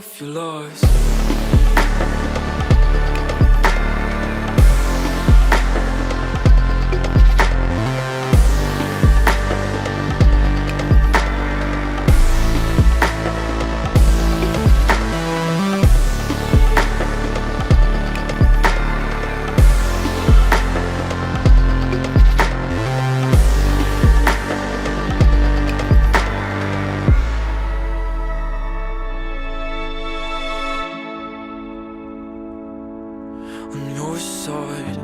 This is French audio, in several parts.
if you're lost. On your side,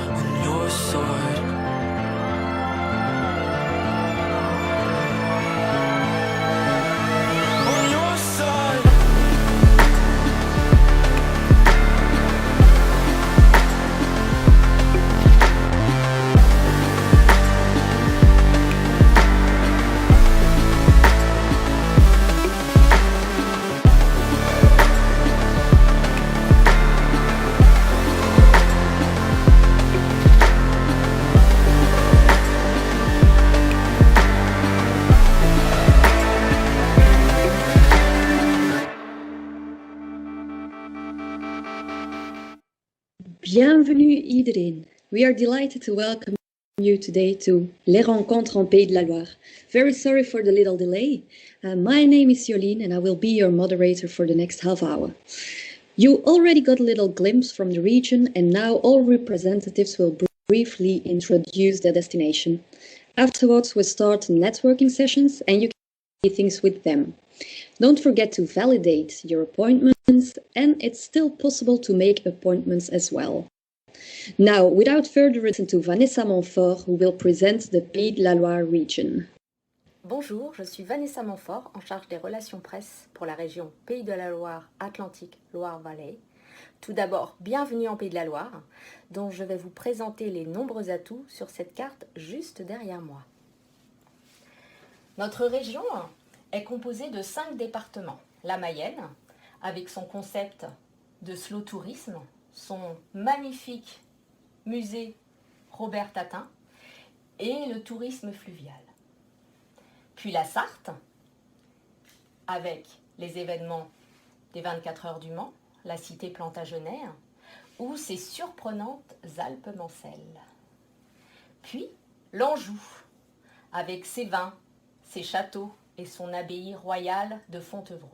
on your side, on your side. Bienvenue iedereen. We are delighted to welcome you today to Les Rencontres en Pays de la Loire. Very sorry for the little delay. My name is Jolien and I will be your moderator for the next half hour. You already got a little glimpse from the region and now all representatives will briefly introduce their destination. Afterwards we'll start networking sessions and you can see things with them. Don't forget to validate your appointments, and it's still possible to make appointments as well. Now, without further ado, to Vanessa Montfort, who will present the Pays de la Loire region. Bonjour, je suis Vanessa Montfort, en charge des relations presse pour la région Pays de la Loire, Atlantique, Loire-Vallée. Tout d'abord, bienvenue en Pays de la Loire, dont je vais vous présenter les nombreux atouts sur cette carte juste derrière moi. Notre région est composée de 5 départements. La Mayenne, avec son concept de slow tourisme, son magnifique musée Robert Tatin et le tourisme fluvial. Puis la Sarthe, avec les événements des 24 heures du Mans, la cité Plantagenet, ou ses surprenantes Alpes-Mancelles. Puis l'Anjou, avec ses vins, ses châteaux, et son abbaye royale de Fontevraud.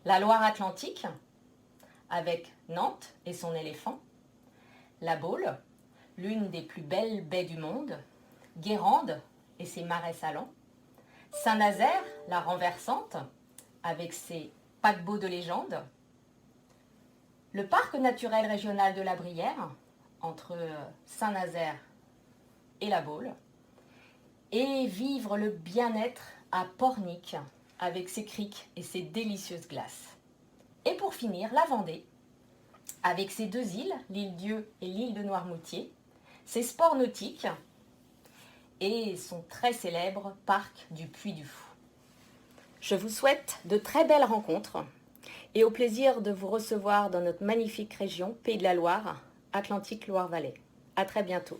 La Loire-Atlantique, avec Nantes et son éléphant. La Baule, l'une des plus belles baies du monde. Guérande et ses marais salants. Saint-Nazaire, la renversante, avec ses paquebots de légende. Le parc naturel régional de la Brière, entre Saint-Nazaire et la Baule. Et vivre le bien-être à Pornic, avec ses criques et ses délicieuses glaces. Et pour finir, la Vendée, avec ses 2 îles, l'île Dieu et l'île de Noirmoutier, ses sports nautiques et son très célèbre parc du Puy du Fou. Je vous souhaite de très belles rencontres et au plaisir de vous recevoir dans notre magnifique région, Pays de la Loire, Atlantique Loire-Vallée. À très bientôt.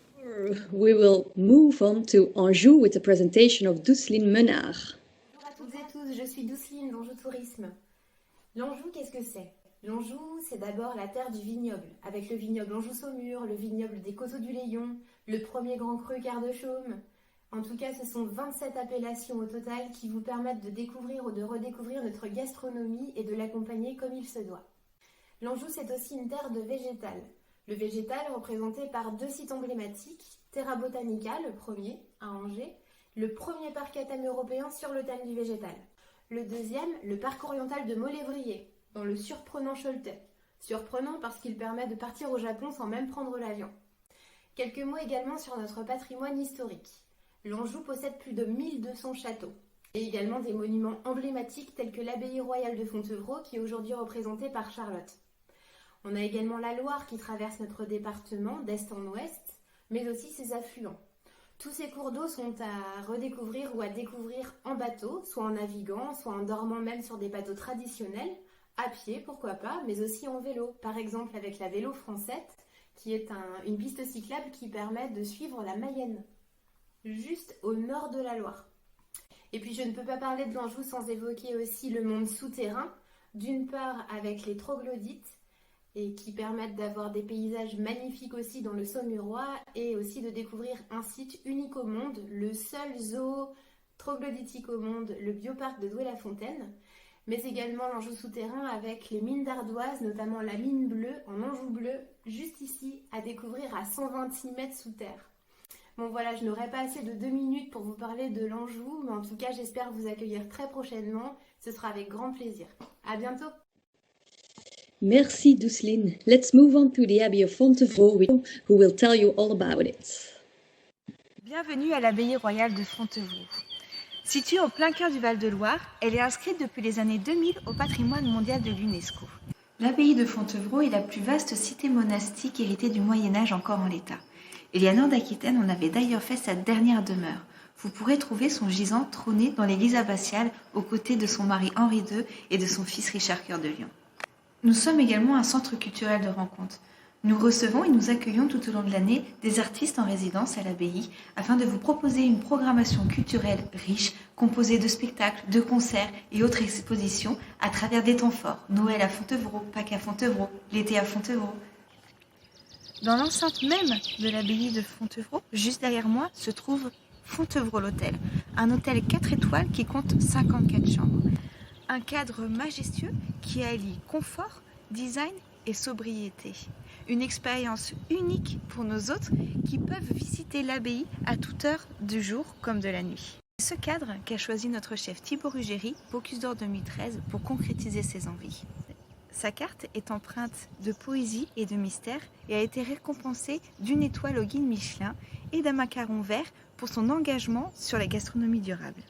We will move on to Anjou with the presentation of Douceline Menard. Bonjour à toutes et tous, je suis Douceline d'Anjou Tourisme. L'Anjou, qu'est-ce que c'est? L'Anjou, c'est d'abord la terre du vignoble, avec le vignoble Anjou-Saumur, le vignoble des Coteaux du Layon, le premier grand cru Quart de Chaume. En tout cas, ce sont 27 appellations au total qui vous permettent de découvrir ou de redécouvrir notre gastronomie et de l'accompagner comme il se doit. L'Anjou, c'est aussi une terre de végétal. Le végétal représenté par 2 sites emblématiques, Terra Botanica, le premier, à Angers, le premier parc à thème européen sur le thème du végétal. Le deuxième, le parc oriental de Molévrier, dans le surprenant Choletais. Surprenant parce qu'il permet de partir au Japon sans même prendre l'avion. Quelques mots également sur notre patrimoine historique. L'Anjou possède plus de 1200 châteaux, et également des monuments emblématiques tels que l'abbaye royale de Fontevraud, qui est aujourd'hui représentée par Charlotte. On a également la Loire qui traverse notre département d'est en ouest, mais aussi ses affluents. Tous ces cours d'eau sont à redécouvrir ou à découvrir en bateau, soit en naviguant, soit en dormant même sur des bateaux traditionnels, à pied pourquoi pas, mais aussi en vélo. Par exemple avec la Vélo Francette, qui est une piste cyclable qui permet de suivre la Mayenne. juste au nord de la Loire. Et puis je ne peux pas parler de l'Anjou sans évoquer aussi le monde souterrain, d'une part avec les troglodytes, et qui permettent d'avoir des paysages magnifiques aussi dans le Saumurois, et aussi de découvrir un site unique au monde, le seul zoo troglodytique au monde, le bioparc de Douai-la-Fontaine, mais également l'Anjou souterrain avec les mines d'ardoise, notamment la mine bleue en Anjou bleu, juste ici, à découvrir à 126 mètres sous terre. Bon voilà, je n'aurai pas assez de 2 minutes pour vous parler de l'Anjou, mais en tout cas j'espère vous accueillir très prochainement, ce sera avec grand plaisir. À bientôt. Merci Dousseline. Let's move on to the Abbey of Fontevraud, who will tell you all about it. Bienvenue à l'abbaye royale de Fontevraud. Située au plein cœur du Val-de-Loire, elle est inscrite depuis les années 2000 au patrimoine mondial de l'UNESCO. L'abbaye de Fontevraud est la plus vaste cité monastique héritée du Moyen-Âge encore en l'état. Éléanore d'Aquitaine en avait d'ailleurs fait sa dernière demeure. Vous pourrez trouver son gisant trôné dans l'église abbatiale aux côtés de son mari Henri II et de son fils Richard Cœur de Lion. Nous sommes également un centre culturel de rencontres. Nous recevons et nous accueillons tout au long de l'année des artistes en résidence à l'abbaye afin de vous proposer une programmation culturelle riche, composée de spectacles, de concerts et autres expositions à travers des temps forts. Noël à Fontevraud, Pâques à Fontevraud, l'été à Fontevraud. Dans l'enceinte même de l'abbaye de Fontevraud, juste derrière moi, se trouve Fontevraud l'hôtel, un hôtel 4 étoiles qui compte 54 chambres. Un cadre majestueux qui allie confort, design et sobriété. Une expérience unique pour nos hôtes qui peuvent visiter l'abbaye à toute heure du jour comme de la nuit. C'est ce cadre qu'a choisi notre chef Thibaut Ruggeri, Bocuse d'Or 2013, pour concrétiser ses envies. Sa carte est empreinte de poésie et de mystère et a été récompensée d'1 étoile au guide Michelin et d'un macaron vert pour son engagement sur la gastronomie durable.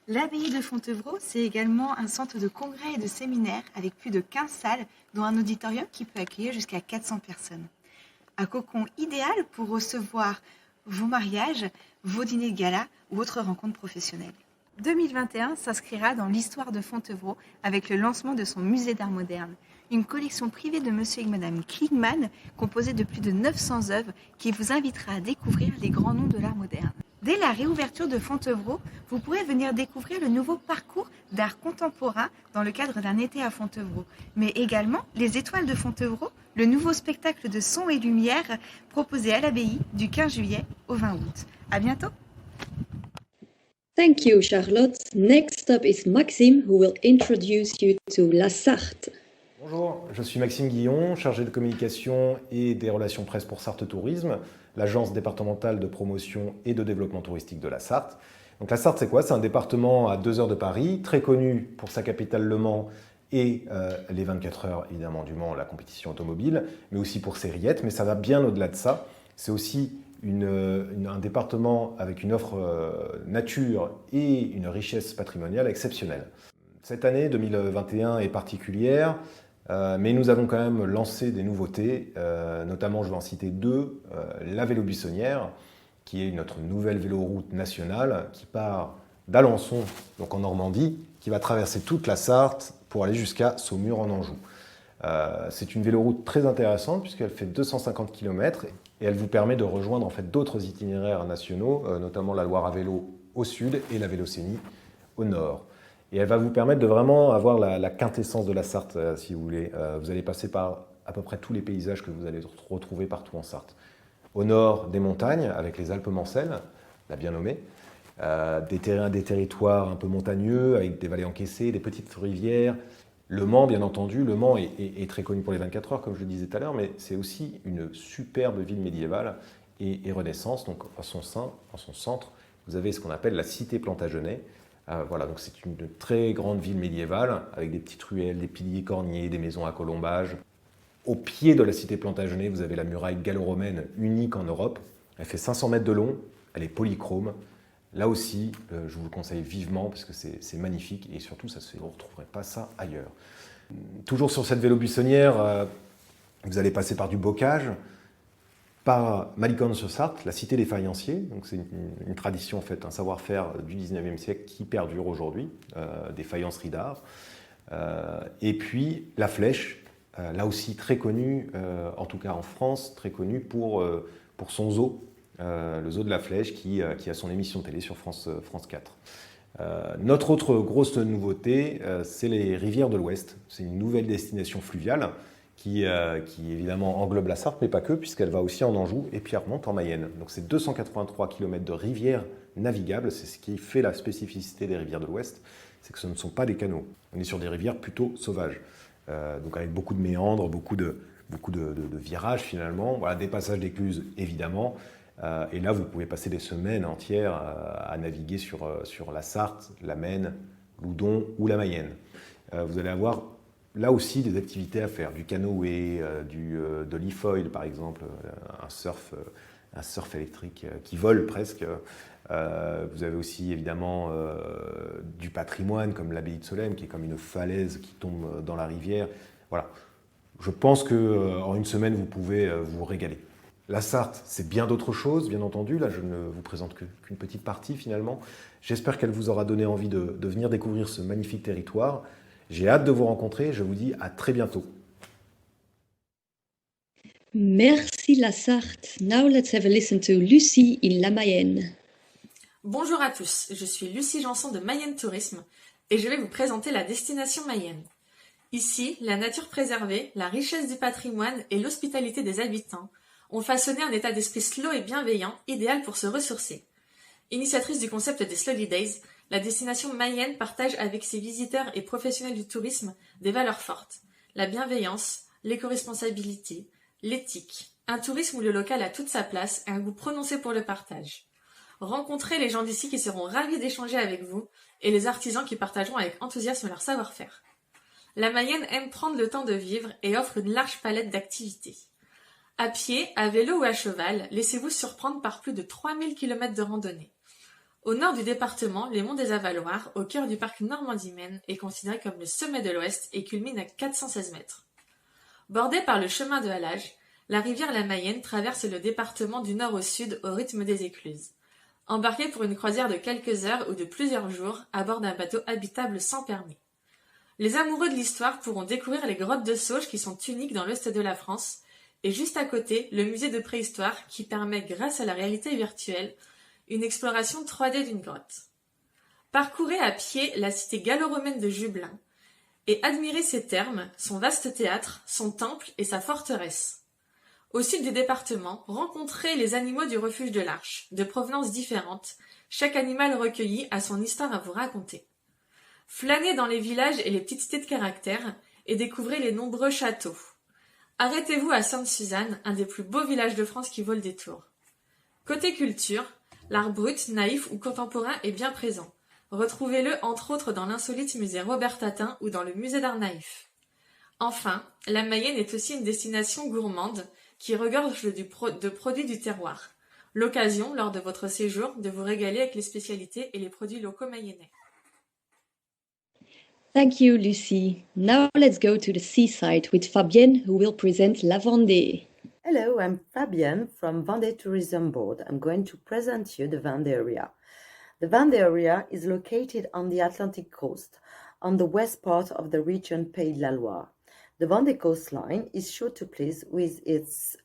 L'abbaye de Fontevraud, c'est également un centre de congrès et de séminaires avec plus de 15 salles, dont un auditorium qui peut accueillir jusqu'à 400 personnes. Un cocon idéal pour recevoir vos mariages, vos dîners de gala ou autres rencontres professionnelles. 2021 s'inscrira dans l'histoire de Fontevraud avec le lancement de son musée d'art moderne, une collection privée de Monsieur et Madame Klingman composée de plus de 900 œuvres qui vous invitera à découvrir les grands noms de l'art moderne. Dès la réouverture de Fontevraud, vous pourrez venir découvrir le nouveau parcours d'art contemporain dans le cadre d'un été à Fontevraud, mais également les Étoiles de Fontevraud, le nouveau spectacle de son et lumière proposé à l'abbaye du 15 juillet au 20 août. À bientôt. Thank you, Charlotte. Next up is Maxime, who will introduce you to La Sarthe. Bonjour, je suis Maxime Guillon, chargé de communication et des relations presse pour Sarthe Tourisme, l'agence départementale de promotion et de développement touristique de la Sarthe. Donc la Sarthe, c'est quoi? C'est un département à 2 heures de Paris, très connu pour sa capitale Le Mans et les 24 heures évidemment du Mans, la compétition automobile, mais aussi pour ses rillettes, mais ça va bien au-delà de ça. C'est aussi un département avec une offre nature et une richesse patrimoniale exceptionnelle. Cette année 2021 est particulière, mais nous avons quand même lancé des nouveautés, notamment je vais en citer 2, la Vélo Buissonnière, qui est notre nouvelle véloroute nationale qui part d'Alençon, donc en Normandie, qui va traverser toute la Sarthe pour aller jusqu'à Saumur en Anjou. C'est une véloroute très intéressante puisqu'elle fait 250 km et elle vous permet de rejoindre en fait d'autres itinéraires nationaux, notamment la Loire à vélo au sud et la Vélocénie au nord. Et elle va vous permettre de vraiment avoir la quintessence de la Sarthe, si vous voulez. Vous allez passer par à peu près tous les paysages que vous allez retrouver partout en Sarthe. Au nord, des montagnes, avec les Alpes-Mancelles, la bien nommée, des territoires un peu montagneux, avec des vallées encaissées, des petites rivières. Le Mans, bien entendu, le Mans est très connu pour les 24 heures, comme je le disais tout à l'heure, mais c'est aussi une superbe ville médiévale et Renaissance. Donc, en son centre, vous avez ce qu'on appelle la cité Plantagenet. Voilà, donc c'est une très grande ville médiévale, avec des petites ruelles, des piliers corniers, des maisons à colombages. Au pied de la cité Plantagenet, vous avez la muraille gallo-romaine unique en Europe. Elle fait 500 mètres de long, elle est polychrome. Là aussi, je vous le conseille vivement parce que c'est magnifique et surtout, vous ne retrouverez pas ça ailleurs. Toujours sur cette vélo buissonnière, vous allez passer par du bocage, par Malicorne-sur-Sarthe, la cité des faïenciers. Donc c'est une tradition, en fait, un savoir-faire du 19e siècle qui perdure aujourd'hui, des faïenceries d'art. Et puis la Flèche, là aussi très connue, en tout cas en France, très connue pour son zoo le zoo de la Flèche, qui a son émission de télé sur France 4. Notre autre grosse nouveauté, c'est les rivières de l'Ouest. C'est une nouvelle destination fluviale qui évidemment englobe la Sarthe, mais pas que, puisqu'elle va aussi en Anjou et puis elle remonte en Mayenne. Donc c'est 283 km de rivières navigables, c'est ce qui fait la spécificité des rivières de l'Ouest, c'est que ce ne sont pas des canaux. On est sur des rivières plutôt sauvages, donc avec beaucoup de méandres, beaucoup de virages finalement, voilà, des passages d'écluses évidemment, et là vous pouvez passer des semaines entières à naviguer sur la Sarthe, la Maine, l'Oudon ou la Mayenne. Vous allez avoir là aussi des activités à faire, du canoë, de l'e-foil par exemple, un surf électrique qui vole presque. Vous avez aussi évidemment du patrimoine comme l'abbaye de Solesmes qui est comme une falaise qui tombe dans la rivière. Voilà. Je pense qu'en une semaine vous pouvez vous régaler. La Sarthe, c'est bien d'autres choses, bien entendu. Là, je ne vous présente qu'une petite partie finalement. J'espère qu'elle vous aura donné envie de venir découvrir ce magnifique territoire. J'ai hâte de vous rencontrer. Je vous dis à très bientôt. Merci la Sarthe. Now let's have a listen to Lucie in la Mayenne. Bonjour à tous, je suis Lucie Janson de Mayenne Tourisme et je vais vous présenter la destination Mayenne. Ici, la nature préservée, la richesse du patrimoine et l'hospitalité des habitants ont façonné un état d'esprit slow et bienveillant, idéal pour se ressourcer. Initiatrice du concept des Slowly Days, la destination Mayenne partage avec ses visiteurs et professionnels du tourisme des valeurs fortes, la bienveillance, l'éco-responsabilité, l'éthique, un tourisme où le local a toute sa place et un goût prononcé pour le partage. Rencontrez les gens d'ici qui seront ravis d'échanger avec vous et les artisans qui partageront avec enthousiasme leur savoir-faire. La Mayenne aime prendre le temps de vivre et offre une large palette d'activités. À pied, à vélo ou à cheval, laissez-vous surprendre par plus de 3000 km de randonnée. Au nord du département, les monts des Avaloirs, au cœur du parc Normandie-Maine, est considéré comme le sommet de l'Ouest et culmine à 416 mètres. Bordée par le chemin de halage, la rivière la Mayenne traverse le département du nord au sud au rythme des écluses. Embarquez pour une croisière de quelques heures ou de plusieurs jours à bord d'un bateau habitable sans permis. Les amoureux de l'histoire pourront découvrir les grottes de Sauge qui sont uniques dans l'ouest de la France et juste à côté, le musée de préhistoire qui permet, grâce à la réalité virtuelle, une exploration 3D d'une grotte. Parcourez à pied la cité gallo-romaine de Jublain et admirez ses thermes, son vaste théâtre, son temple et sa forteresse. Au sud du département, rencontrez les animaux du refuge de l'Arche, de provenances différentes, chaque animal recueilli a son histoire à vous raconter. Flânez dans les villages et les petites cités de caractère et découvrez les nombreux châteaux. Arrêtez-vous à Sainte-Suzanne, un des plus beaux villages de France qui vaut le détour. Côté culture, l'art brut, naïf ou contemporain est bien présent. Retrouvez-le entre autres dans l'insolite musée Robert Tatin ou dans le musée d'art naïf. Enfin, la Mayenne est aussi une destination gourmande qui regorge de produits du terroir. L'occasion, lors de votre séjour, de vous régaler avec les spécialités et les produits locaux mayennais. Thank you, Lucie. Now let's go to the seaside with Fabienne, who will present La Vendée. Hello, I'm Fabienne from Vendée Tourism Board. I'm going to present you the Vendée area. The Vendée area is located on the Atlantic coast, on the west part of the region Pays de la Loire. The Vendée coastline is sure to please with its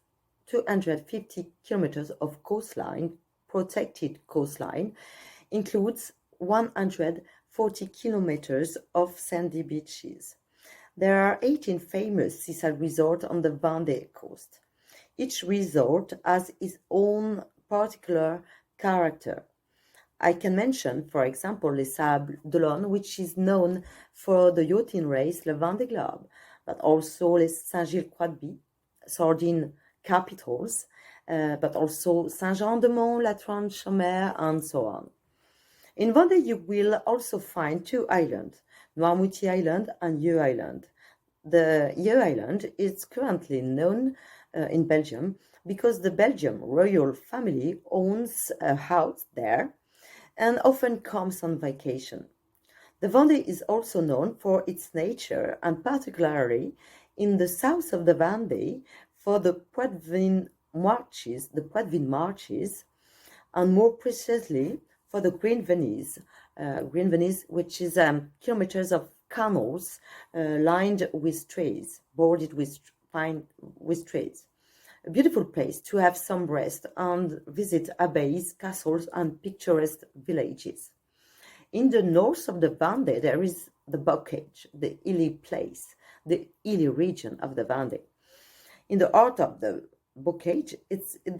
250 kilometers of coastline, protected coastline, includes 140 kilometers of sandy beaches. There are 18 famous seaside resorts on the Vendée coast. Each resort has its own particular character. I can mention, for example, Les Sables d'Olonne, which is known for the yachting race Le Vendée Globe, but also Les Saint-Gilles-Croix-de-Vie, sardine capitals, but also Saint-Jean-de-Mont, La Tranche-sur-Mer, and so on. In Vendée, you will also find two islands, Noirmoutier Island and Yeux Island. The Yeux Island is currently known in Belgium because the Belgian royal family owns a house there and often comes on vacation. The Vendée is also known for its nature and particularly in the south of the Vendée for the Poitevin marshes, and more precisely for the Green Venise, which is kilometers of canals lined with trees, bordered with trees. a beautiful place to have some rest and visit abbeys, castles, and picturesque villages. In the north of the Vendée, there is the Bocage, the hilly place, the hilly region of the Vendée. In the heart of the Bocage,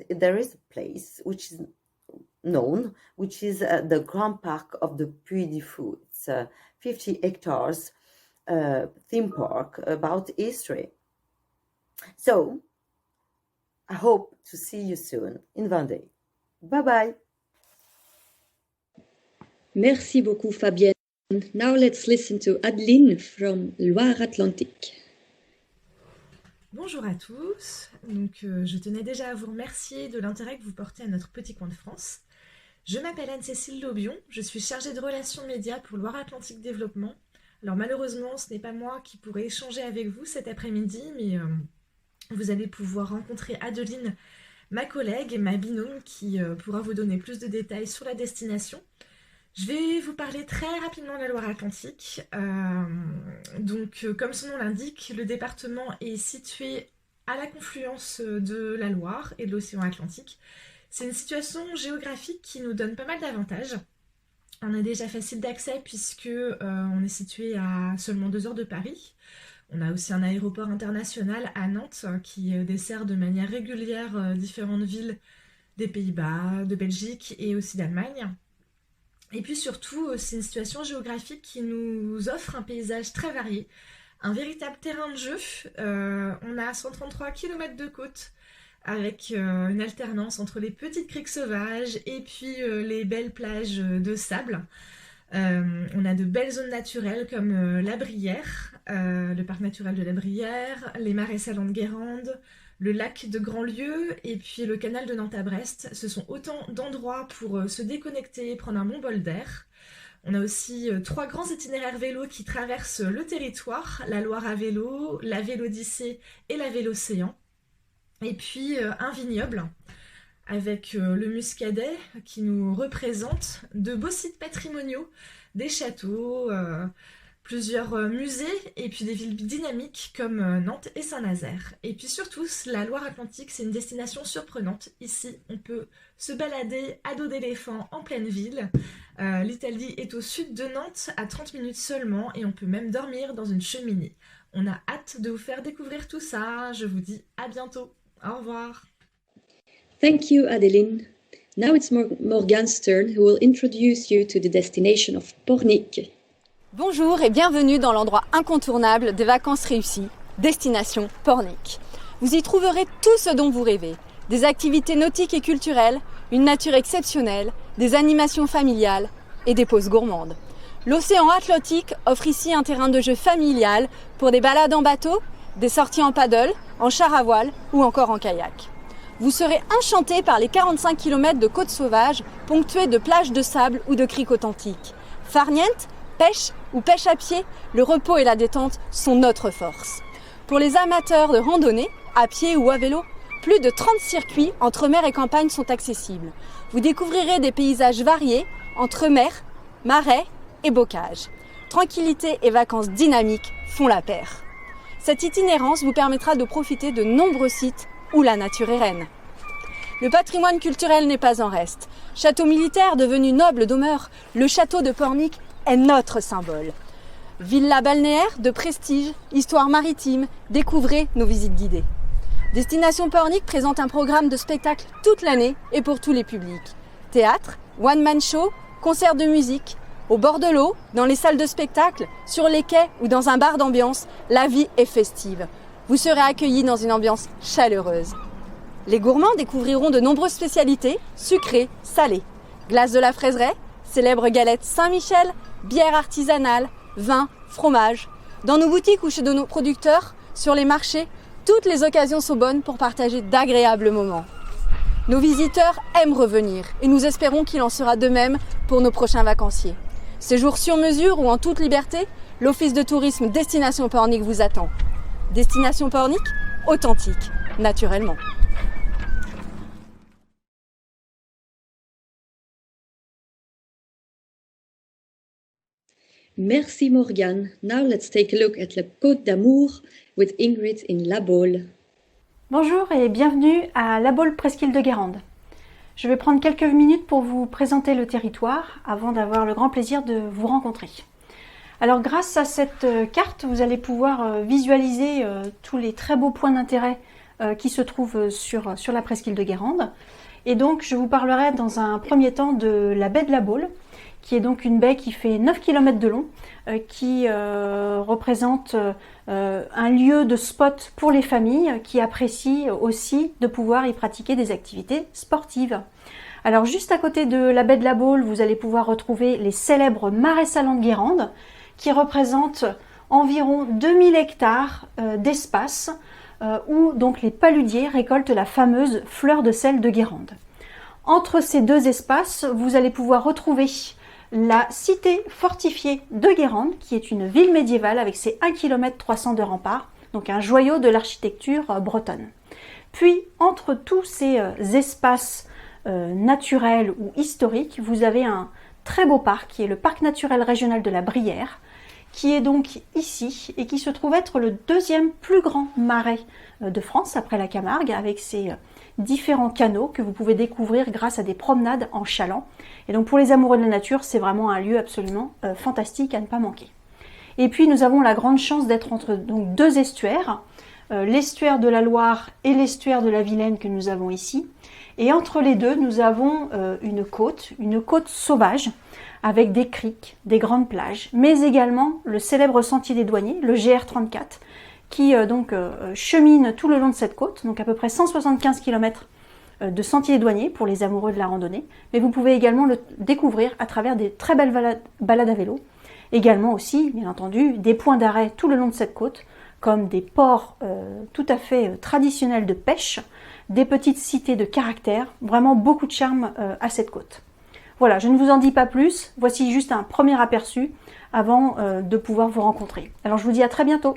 there is a place which is known, which is the Grand Park of the Puy du Fou. It's a 50 hectares theme park about history. So, I hope to see you soon in Vendée. Bye bye. Merci beaucoup, Fabienne. Now let's listen to Adeline from Loire-Atlantique. Bonjour à tous. Donc, je tenais déjà à vous remercier de l'intérêt que vous portez à notre petit coin de France. Je m'appelle Anne-Cécile Laubion, je suis chargée de relations médias pour Loire-Atlantique Développement. Alors malheureusement, ce n'est pas moi qui pourrai échanger avec vous cet après-midi, mais vous allez pouvoir rencontrer Adeline, ma collègue et ma binôme, qui pourra vous donner plus de détails sur la destination. Je vais vous parler très rapidement de la Loire-Atlantique. Comme son nom l'indique, le département est situé à la confluence de la Loire et de l'océan Atlantique. C'est une situation géographique qui nous donne pas mal d'avantages. On est déjà facile d'accès puisque on est situé à seulement 2 heures de Paris. On a aussi un aéroport international à Nantes qui dessert de manière régulière différentes villes des Pays-Bas, de Belgique et aussi d'Allemagne. Et puis surtout, c'est une situation géographique qui nous offre un paysage très varié, un véritable terrain de jeu. On a 133 km de côte avec une alternance entre les petites criques sauvages et puis les belles plages de sable. On a de belles zones naturelles comme la Brière, le parc naturel de la Brière, les marais salants de Guérande, le lac de Grandlieu et puis le canal de Nantes à Brest. Ce sont autant d'endroits pour se déconnecter, prendre un bon bol d'air. On a aussi 3 grands itinéraires vélos qui traversent le territoire, la Loire à vélo, la Vélodyssée et la Vélocéan. Et puis un vignoble avec le Muscadet qui nous représente, de beaux sites patrimoniaux, des châteaux, plusieurs musées et puis des villes dynamiques comme Nantes et Saint-Nazaire. Et puis surtout, la Loire-Atlantique, c'est une destination surprenante. Ici, on peut se balader à dos d'éléphant en pleine ville. L'Italie est au sud de Nantes, à 30 minutes seulement, et on peut même dormir dans une cheminée. On a hâte de vous faire découvrir tout ça. Je vous dis à bientôt. Au revoir. Thank you, Adeline. Now it's Morgane's turn, who will introduce you to the destination of Pornic. Bonjour et bienvenue dans l'endroit incontournable des vacances réussies, destination Pornic. Vous y trouverez tout ce dont vous rêvez. Des activités nautiques et culturelles, une nature exceptionnelle, des animations familiales et des pauses gourmandes. L'océan Atlantique offre ici un terrain de jeu familial pour des balades en bateau, des sorties en paddle, en char à voile ou encore en kayak. Vous serez enchanté par les 45 km de côtes sauvages ponctuées de plages de sable ou de criques authentiques. Farniente, pêche ou pêche à pied, le repos et la détente sont notre force. Pour les amateurs de randonnée, à pied ou à vélo, plus de 30 circuits entre mer et campagne sont accessibles. Vous découvrirez des paysages variés entre mer, marais et bocage. Tranquillité et vacances dynamiques font la paire. Cette itinérance vous permettra de profiter de nombreux sites où la nature est reine. Le patrimoine culturel n'est pas en reste. Château militaire devenu noble demeure, le château de Pornic est notre symbole. Villa balnéaire de prestige, histoire maritime, découvrez nos visites guidées. Destination Pornic présente un programme de spectacles toute l'année et pour tous les publics. Théâtre, one-man show, concerts de musique. Au bord de l'eau, dans les salles de spectacle, sur les quais ou dans un bar d'ambiance, la vie est festive. Vous serez accueillis dans une ambiance chaleureuse. Les gourmands découvriront de nombreuses spécialités, sucrées, salées. Glace de la fraiseraie, célèbre galette Saint-Michel, bière artisanale, vin, fromage. Dans nos boutiques ou chez de nos producteurs, sur les marchés, toutes les occasions sont bonnes pour partager d'agréables moments. Nos visiteurs aiment revenir et nous espérons qu'il en sera de même pour nos prochains vacanciers. Séjour sur mesure ou en toute liberté, l'Office de tourisme Destination Pornic vous attend. Destination Pornic, authentique, naturellement. Merci Morgane. Now let's take a look at La Côte d'Amour with Ingrid in La Baule. Bonjour et bienvenue à La Baule Presqu'île de Guérande. Je vais prendre quelques minutes pour vous présenter le territoire avant d'avoir le grand plaisir de vous rencontrer. Alors grâce à cette carte, vous allez pouvoir visualiser tous les très beaux points d'intérêt qui se trouvent sur la Presqu'île de Guérande. Et donc je vous parlerai dans un premier temps de la baie de la Baule, qui est donc une baie qui fait 9 km de long, qui représente un lieu de spot pour les familles qui apprécient aussi de pouvoir y pratiquer des activités sportives. Alors juste à côté de la baie de la Baule, vous allez pouvoir retrouver les célèbres marais salants de Guérande, qui représentent environ 2000 hectares d'espace où donc les paludiers récoltent la fameuse fleur de sel de Guérande. Entre ces deux espaces, vous allez pouvoir retrouver la cité fortifiée de Guérande, qui est une ville médiévale avec ses 1 km 300 de remparts, donc un joyau de l'architecture bretonne. Puis, entre tous ces espaces naturels ou historiques, vous avez un très beau parc, qui est le parc naturel régional de la Brière, qui est donc ici et qui se trouve être le deuxième plus grand marais de France, après la Camargue, avec ses différents canaux que vous pouvez découvrir grâce à des promenades en chaland. Et donc pour les amoureux de la nature, c'est vraiment un lieu absolument fantastique à ne pas manquer. Et puis nous avons la grande chance d'être entre donc deux estuaires, l'estuaire de la Loire et l'estuaire de la Vilaine que nous avons ici. Et entre les deux, nous avons une côte sauvage, avec des criques, des grandes plages, mais également le célèbre sentier des douaniers, le GR34, qui chemine tout le long de cette côte, donc à peu près 175 km de sentier des douaniers pour les amoureux de la randonnée, mais vous pouvez également le découvrir à travers des très belles balades à vélo, également aussi, bien entendu, des points d'arrêt tout le long de cette côte, comme des ports tout à fait traditionnels de pêche, des petites cités de caractère, vraiment beaucoup de charme à cette côte. Voilà, je ne vous en dis pas plus, voici juste un premier aperçu avant de pouvoir vous rencontrer. Alors je vous dis à très bientôt.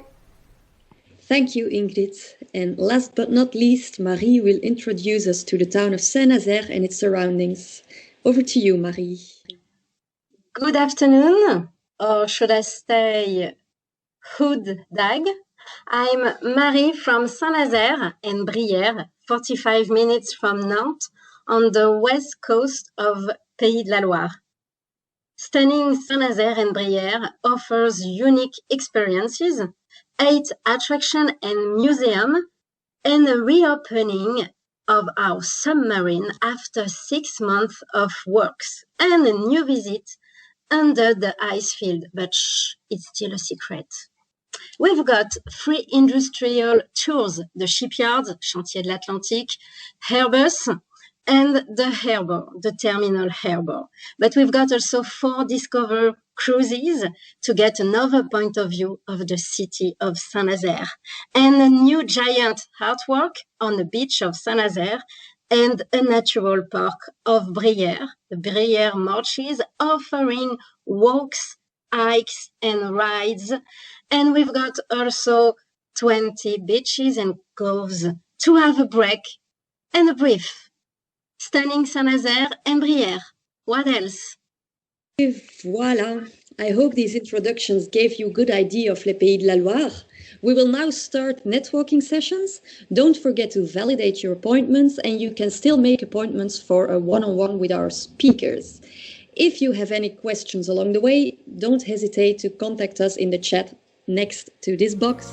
Thank you, Ingrid. And last but not least, Marie will introduce us to the town of Saint-Nazaire and its surroundings. Over to you, Marie. Good afternoon, or should I say, Hood Dag. I'm Marie from Saint-Nazaire and Brière, 45 minutes from Nantes, on the west coast of Pays de la Loire. Stunning Saint-Nazaire and Brière offers unique experiences, 8 attractions and museums, and a reopening of our submarine after 6 months of works, and a new visit under the ice field, but shh, it's still a secret. We've got 3 industrial tours, the shipyards, Chantier de l'Atlantique, Airbus, and the harbor, the terminal harbor. But we've got also 4 Discover cruises to get another point of view of the city of Saint-Nazaire, and a new giant artwork on the beach of Saint-Nazaire, and a natural park of Brière, the Brière Marshes, offering walks, hikes, and rides. And we've got also 20 beaches and coves to have a break and a brief. Stunning Saint-Nazaire and Brière. What else? Voila! I hope these introductions gave you a good idea of Le Pays de la Loire. We will now start networking sessions. Don't forget to validate your appointments, and you can still make appointments for a one-on-one with our speakers. If you have any questions along the way, don't hesitate to contact us in the chat next to this box.